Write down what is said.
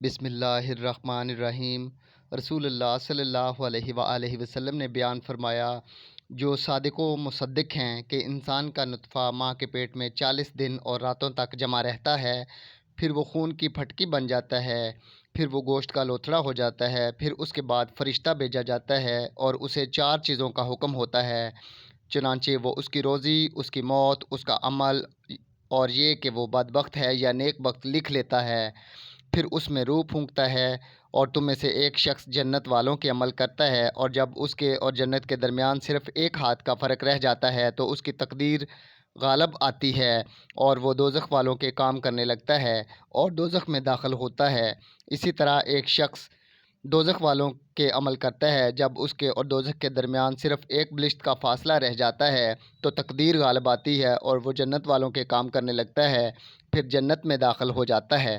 بسم اللہ الرحمن الرحیم۔ رسول اللہ صلی اللہ علیہ وآلہ وسلم نے بیان فرمایا، جو صادق و مصدق ہیں کہ انسان کا نطفہ ماں کے پیٹ میں 40 دن اور راتوں تک جمع رہتا ہے، پھر وہ خون کی پھٹکی بن جاتا ہے، پھر وہ گوشت کا لوتھڑا ہو جاتا ہے، پھر اس کے بعد فرشتہ بھیجا جاتا ہے اور اسے 4 چیزوں کا حکم ہوتا ہے، چنانچہ وہ اس کی روزی، اس کی موت، اس کا عمل اور یہ کہ وہ بدبخت ہے یا نیک بخت لکھ لیتا ہے۔ پھر اس میں روح پھونکتا ہے اور تم میں سے ایک شخص جنت والوں کے عمل کرتا ہے، اور جب اس کے اور جنت کے درمیان صرف ایک ہاتھ کا فرق رہ جاتا ہے تو اس کی تقدیر غالب آتی ہے اور وہ دوزخ والوں کے کام کرنے لگتا ہے اور دوزخ میں داخل ہوتا ہے۔ اسی طرح ایک شخص دوزخ والوں کے عمل کرتا ہے، جب اس کے اور دوزخ کے درمیان صرف ایک بلشت کا فاصلہ رہ جاتا ہے تو تقدیر غالب آتی ہے اور وہ جنت والوں کے کام کرنے لگتا ہے، پھر جنت میں داخل ہو جاتا ہے۔